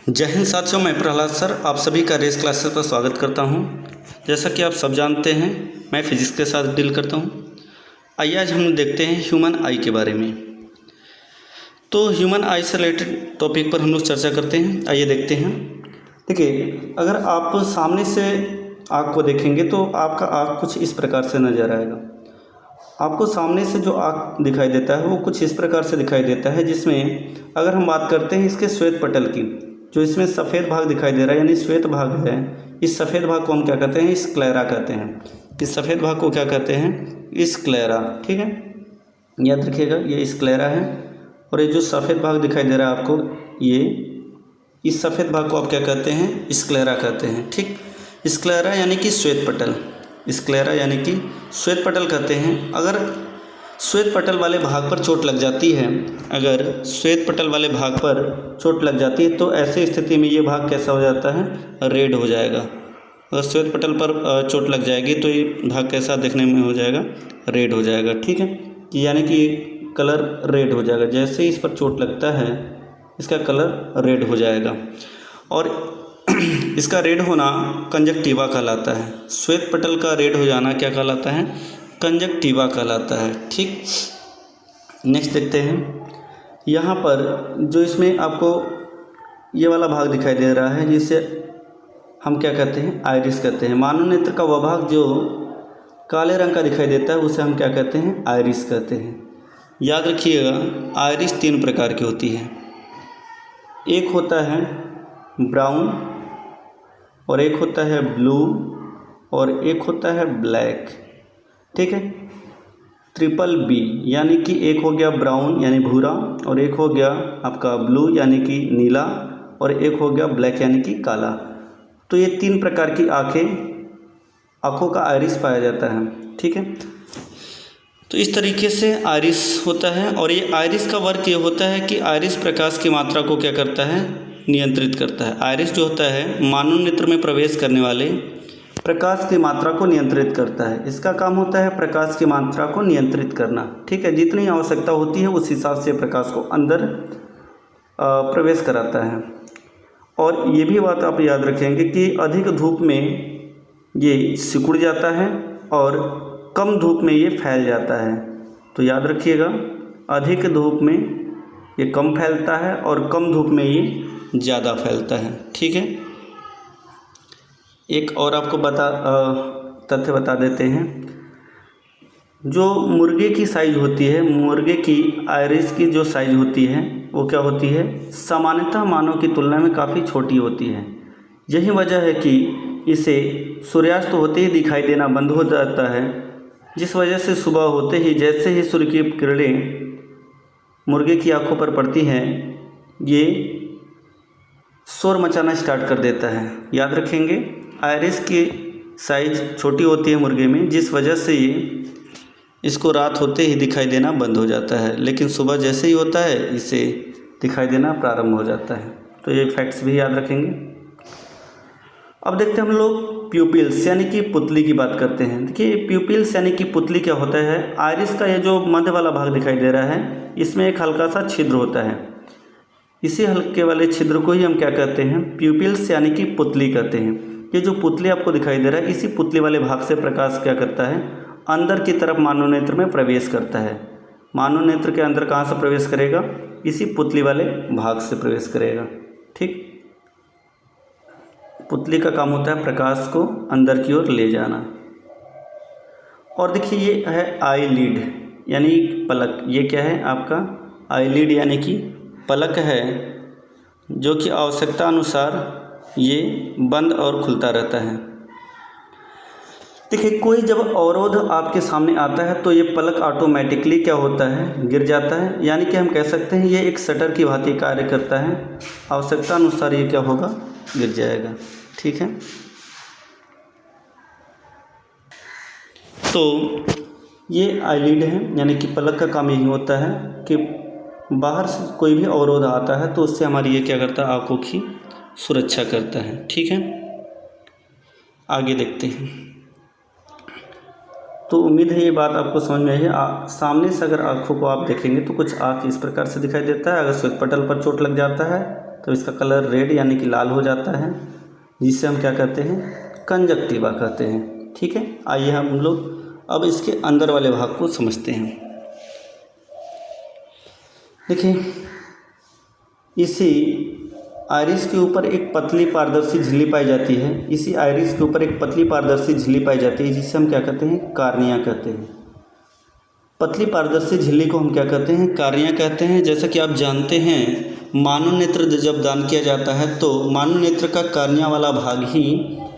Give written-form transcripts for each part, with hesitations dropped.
जय हिंद साथियों, मैं प्रहलाद सर आप सभी का रेस क्लासेस पर स्वागत करता हूं। जैसा कि आप सब जानते हैं, मैं फिजिक्स के साथ डील करता हूं। आइए आज हम देखते हैं ह्यूमन आई के बारे में। तो ह्यूमन आई से रिलेटेड टॉपिक पर हम लोग चर्चा करते हैं। आइए देखते हैं। देखिए, अगर आप सामने से आँख को देखेंगे तो आपका आँख कुछ इस प्रकार से नज़र आएगा। आपको सामने से जो आँख दिखाई देता है वो कुछ इस प्रकार से दिखाई देता है, जिसमें अगर हम बात करते हैं इसके श्वेत पटल की, जो इसमें सफ़ेद भाग दिखाई दे रहा है यानी श्वेत भाग है, इस सफ़ेद भाग को हम क्या कहते हैं? स्क्लेरा कहते हैं। इस सफ़ेद भाग को क्या कहते हैं? स्क्लेरा। ठीक है, याद रखिएगा, ये स्क्लेरा है। और ये जो सफ़ेद भाग दिखाई दे रहा है आपको, ये इस सफ़ेद भाग को आप क्या कहते हैं? स्क्लेरा कहते हैं। ठीक, स्क्लेरा यानी कि श्वेत पटल, स्क्लेरा यानी कि श्वेत पटल कहते हैं। अगर श्वेत पटल वाले भाग पर चोट लग जाती है, अगर श्वेत पटल वाले भाग पर चोट लग जाती है तो ऐसी स्थिति में ये भाग कैसा हो जाता है? रेड हो जाएगा। अगर श्वेत पटल पर चोट लग जाएगी तो ये भाग कैसा देखने में हो जाएगा? रेड हो जाएगा। ठीक है, यानी कि कलर रेड हो जाएगा। जैसे ही इस पर चोट लगता है इसका कलर रेड हो जाएगा। और इसका रेड होना कंजक्टिवा कहलाता है। श्वेत पटल का रेड हो जाना क्या कहलाता है? कंजक्टिवा कहलाता है। ठीक, नेक्स्ट देखते हैं। यहाँ पर जो इसमें आपको ये वाला भाग दिखाई दे रहा है, जिसे हम क्या कहते हैं? आइरिस कहते हैं। मानव नेत्र का वह भाग जो काले रंग का दिखाई देता है उसे हम क्या कहते हैं? आइरिस कहते हैं। याद रखिएगा, आइरिस 3 प्रकार की होती है। एक होता है ब्राउन, और एक होता है ब्लू, और एक होता है ब्लैक। ठीक है, ट्रिपल बी, यानी कि एक हो गया ब्राउन यानी भूरा, और एक हो गया आपका ब्लू यानी कि नीला, और एक हो गया ब्लैक यानी कि काला। तो ये 3 प्रकार की आँखों का आइरिस पाया जाता है। ठीक है, तो इस तरीके से आइरिस होता है। और ये आइरिस का वर्क ये होता है कि आइरिस प्रकाश की मात्रा को क्या करता है? नियंत्रित करता है। आइरिस जो होता है मानव नेत्र में प्रवेश करने वाले प्रकाश की मात्रा को नियंत्रित करता है। इसका काम होता है प्रकाश की मात्रा को नियंत्रित करना। ठीक है, जितनी आवश्यकता होती है उस हिसाब से प्रकाश को अंदर प्रवेश कराता है। और ये भी बात आप याद रखेंगे कि अधिक धूप में ये सिकुड़ जाता है और कम धूप में ये फैल जाता है। तो याद रखिएगा, अधिक धूप में ये कम फैलता है और कम धूप में ये ज़्यादा फैलता है। ठीक है, एक और आपको तथ्य बता देते हैं। जो मुर्गे की साइज़ होती है, मुर्गे की आइरिस की जो साइज़ होती है वो क्या होती है? सामान्यतः मानव की तुलना में काफ़ी छोटी होती है। यही वजह है कि इसे सूर्यास्त होते ही दिखाई देना बंद हो जाता है, जिस वजह से सुबह होते ही जैसे ही सूर्य की किरणें मुर्गे की आंखों पर पड़ती हैं, ये शोर मचाना स्टार्ट कर देता है। याद रखेंगे, आइरिस की साइज़ छोटी होती है मुर्गे में, जिस वजह से ये इसको रात होते ही दिखाई देना बंद हो जाता है, लेकिन सुबह जैसे ही होता है इसे दिखाई देना प्रारंभ हो जाता है। तो ये फैक्ट्स भी याद रखेंगे। अब देखते हैं हम लोग प्यूपिल्स यानी कि पुतली की बात करते हैं। देखिए, प्यूपिल्स यानी कि पुतली क्या होता है? आइरिस का ये जो मध्य वाला भाग दिखाई दे रहा है, इसमें एक हल्का सा छिद्र होता है। इसी हल्के वाले छिद्र को ही हम क्या कहते हैं? प्यूपिल्स यानी कि पुतली कहते हैं। ये जो पुतली आपको दिखाई दे रहा है, इसी पुतली वाले भाग से प्रकाश क्या करता है? अंदर की तरफ मानव नेत्र में प्रवेश करता है। मानव नेत्र के अंदर कहाँ से प्रवेश करेगा? इसी पुतली वाले भाग से प्रवेश करेगा। ठीक, पुतली का काम होता है प्रकाश को अंदर की ओर ले जाना। और देखिए, ये है आईलिड यानी पलक। ये क्या है आपका? आईलिड यानी कि पलक है, जो कि आवश्यकता अनुसार ये बंद और खुलता रहता है। देखिए, कोई जब अवरोध आपके सामने आता है तो ये पलक ऑटोमेटिकली क्या होता है? गिर जाता है। यानी कि हम कह सकते हैं ये एक शटर की भांति कार्य करता है। आवश्यकता अनुसार ये क्या होगा? गिर जाएगा। ठीक है, तो ये आईलिड है, यानी कि पलक का काम यही होता है कि बाहर से कोई भी अवरोध आता है तो उससे हमारी ये क्या करता है? आँखों की सुरक्षा करता है। ठीक है, आगे देखते हैं। तो उम्मीद है ये बात आपको समझ में आई है। सामने से अगर आँखों को आप देखेंगे तो कुछ आँख इस प्रकार से दिखाई देता है। अगर श्वेत पटल पर चोट लग जाता है तब इसका कलर रेड यानी कि लाल हो जाता है, जिसे हम क्या कहते हैं, कंजक्टिवा कहते हैं। ठीक है, आइए हम लोग अब इसके अंदर वाले भाग को समझते हैं। देखिए, इसी आइरिस के ऊपर एक पतली पारदर्शी झिल्ली पाई जाती है। इसी आइरिस के ऊपर एक पतली पारदर्शी झिल्ली पाई जाती है, जिसे हम क्या कहते हैं, कार्निया कहते हैं। पतली पारदर्शी झिल्ली को हम क्या कहते हैं, कार्निया कहते हैं। जैसा कि आप जानते हैं, मानव नेत्र जब दान किया जाता है तो मानव नेत्र का कार्निया वाला भाग ही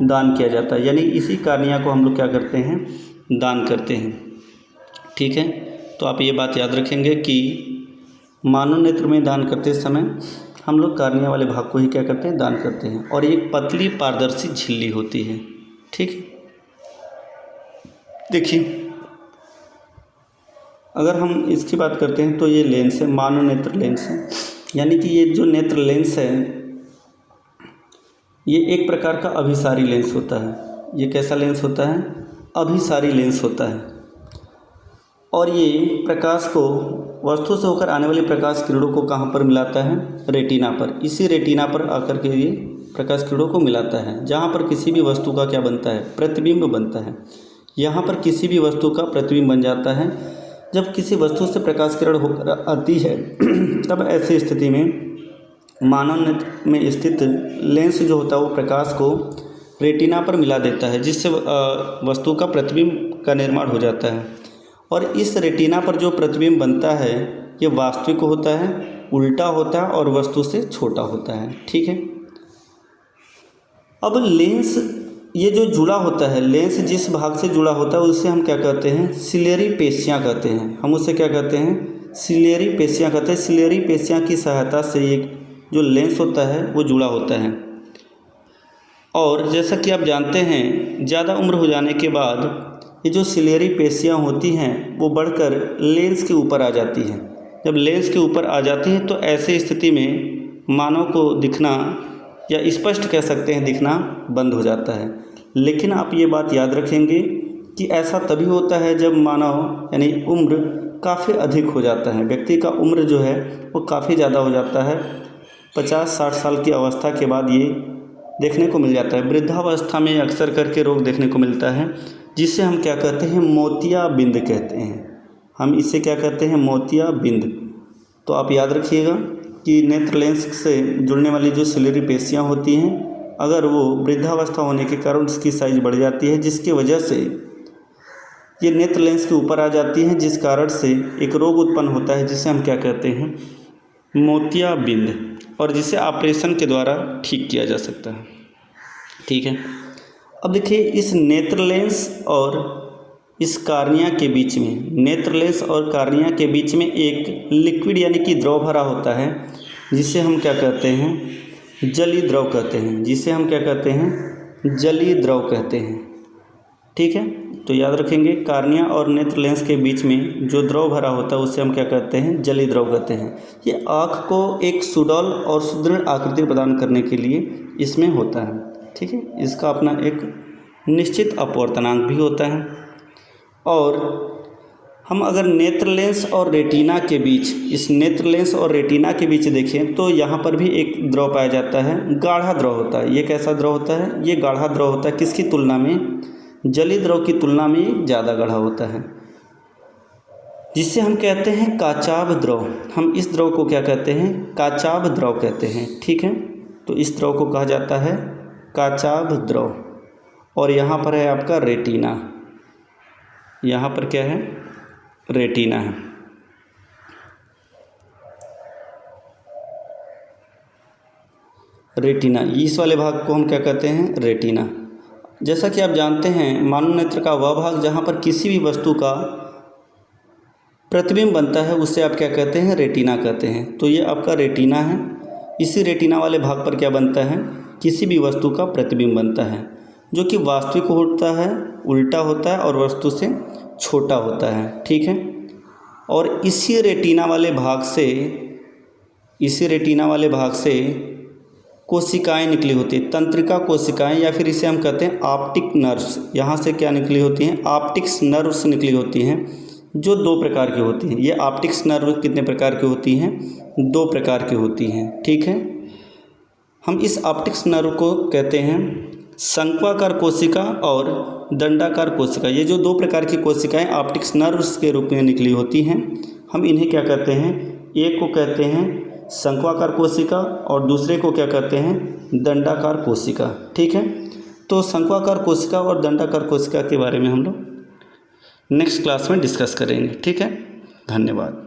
दान किया जाता है, यानी इसी कार्निया को हम लोग क्या करते हैं, दान करते हैं। ठीक है, तो आप ये बात याद रखेंगे कि मानव नेत्र में दान करते समय हम लोग कार्निया वाले भाग को ही क्या करते हैं, दान करते हैं। और एक पतली पारदर्शी झिल्ली होती है। ठीक है, देखिए अगर हम इसकी बात करते हैं तो ये लेंस है, मानव नेत्र लेंस है, यानी कि ये जो नेत्र लेंस है ये एक प्रकार का अभिसारी लेंस होता है। ये कैसा लेंस होता है, अभिसारी लेंस होता है। और ये प्रकाश को, वस्तु से होकर आने वाली प्रकाश किरणों को कहाँ पर मिलाता है, रेटिना पर। इसी रेटिना पर आकर के ये प्रकाश किरणों को मिलाता है, जहाँ पर किसी भी वस्तु का क्या बनता है, प्रतिबिंब बनता है। यहाँ पर किसी भी वस्तु का प्रतिबिंब बन जाता है। जब किसी वस्तु से प्रकाश किरण होकर आती है तब ऐसी स्थिति में मानव नेत्र में स्थित लेंस जो होता है वो प्रकाश को रेटिना पर मिला देता है, जिससे वस्तु का प्रतिबिंब का निर्माण हो जाता है। और इस रेटिना पर जो प्रतिबिंब बनता है ये वास्तविक होता है, उल्टा होता है और वस्तु से छोटा होता है। ठीक है, अब लेंस ये जो जुड़ा होता है, लेंस जिस भाग से जुड़ा होता है उसे हम क्या कहते हैं, सिलेरी पेशियाँ कहते हैं। हम उसे क्या कहते हैं, सिलेरी पेशियाँ कहते हैं। सिलेरी पेशियाँ की सहायता से ये जो लेंस होता है वो जुड़ा होता है। और जैसा कि आप जानते हैं, ज़्यादा उम्र हो जाने के बाद ये जो सिलेरी पेशियाँ होती हैं वो बढ़कर लेंस के ऊपर आ जाती हैं। जब लेंस के ऊपर आ जाती हैं तो ऐसी स्थिति में मानव को दिखना, या स्पष्ट कह सकते हैं दिखना, बंद हो जाता है। लेकिन आप ये बात याद रखेंगे कि ऐसा तभी होता है जब मानव यानी उम्र काफ़ी अधिक हो जाता है। व्यक्ति का उम्र जो है वो काफ़ी ज़्यादा हो जाता है। 50-60 साल की अवस्था के बाद ये देखने को मिल जाता है। वृद्धावस्था में अक्सर करके रोग देखने को मिलता है, जिसे हम क्या कहते हैं, मोतियाबिंद कहते हैं। हम इसे क्या कहते हैं, मोतियाबिंद। तो आप याद रखिएगा कि नेत्र लेंस से जुड़ने वाली जो सिलेरी पेशियाँ होती हैं, अगर वो वृद्धावस्था होने के कारण उसकी साइज बढ़ जाती है, जिसकी वजह से ये नेत्र लेंस के ऊपर आ जाती हैं, जिस कारण से एक रोग उत्पन्न होता है जिसे हम क्या कहते हैं, मोतियाबिंद, और जिसे ऑपरेशन के द्वारा ठीक किया जा सकता है। ठीक है, अब देखिए इस नेत्र लेंस और इस कार्निया के बीच में, नेत्र लेंस और कार्निया के बीच में एक लिक्विड यानी कि द्रव भरा होता है, जिसे हम क्या कहते हैं, जलीय द्रव कहते हैं। जिसे हम क्या कहते हैं, जलीय द्रव कहते हैं। ठीक है, तो याद रखेंगे कार्निया और नेत्र लेंस के बीच में जो द्रव भरा होता है उसे हम क्या कहते हैं, जलीय द्रव कहते हैं। ये आँख को एक सुडौल और सुदृढ़ आकृति प्रदान करने के लिए इसमें होता है। ठीक है, इसका अपना एक निश्चित अपवर्तनांक भी होता है। और हम अगर नेत्र लेंस और रेटिना के बीच, इस नेत्र लेंस और रेटिना के बीच देखें तो यहाँ पर भी एक द्रव पाया जाता है, गाढ़ा द्रव होता है। ये कैसा द्रव होता है, ये गाढ़ा द्रव होता है। किसकी तुलना में, जलीय द्रव की तुलना में ज़्यादा गाढ़ा होता है, जिसे हम कहते हैं काचाभ द्रव। हम इस द्रव को क्या कहते हैं, काचाभ द्रव कहते हैं। ठीक है, तो इस द्रव को कहा जाता है काचाभ द्रव। और यहाँ पर है आपका रेटिना, यहाँ पर क्या है, रेटिना है। रेटिना, इस वाले भाग को हम क्या कहते हैं, रेटिना। जैसा कि आप जानते हैं, मानव नेत्र का वह भाग जहाँ पर किसी भी वस्तु का प्रतिबिंब बनता है उसे आप क्या कहते हैं, रेटिना कहते हैं। तो ये आपका रेटिना है। इसी रेटिना वाले भाग पर क्या बनता है, किसी भी वस्तु का प्रतिबिंब बनता है, जो कि वास्तविक होता है, उल्टा होता है और वस्तु से छोटा होता है। ठीक है, और इसी रेटिना वाले भाग से कोशिकाएं निकली होती हैं, तंत्रिका कोशिकाएं, या फिर इसे हम कहते हैं ऑप्टिक नर्व्स। यहाँ से क्या निकली होती हैं, ऑप्टिक्स नर्व्स निकली होती हैं, जो 2 प्रकार की होती हैं। ये ऑप्टिक्स नर्व कितने प्रकार की होती हैं, 2 प्रकार की होती हैं। ठीक है, हम इस ऑप्टिक्स नर्व को कहते हैं शंक्वाकार कोशिका और दंडाकार कोशिका। ये जो 2 प्रकार की कोशिकाएं ऑप्टिक्स नर्व्स के रूप में निकली होती हैं, हम इन्हें क्या कहते हैं, एक को कहते हैं शंक्वाकार कोशिका और दूसरे को क्या कहते हैं, दंडाकार कोशिका। ठीक है, तो शंक्वाकार कोशिका और दंडाकार कोशिका के बारे में हम लोग नेक्स्ट क्लास में डिस्कस करेंगे। ठीक है, धन्यवाद।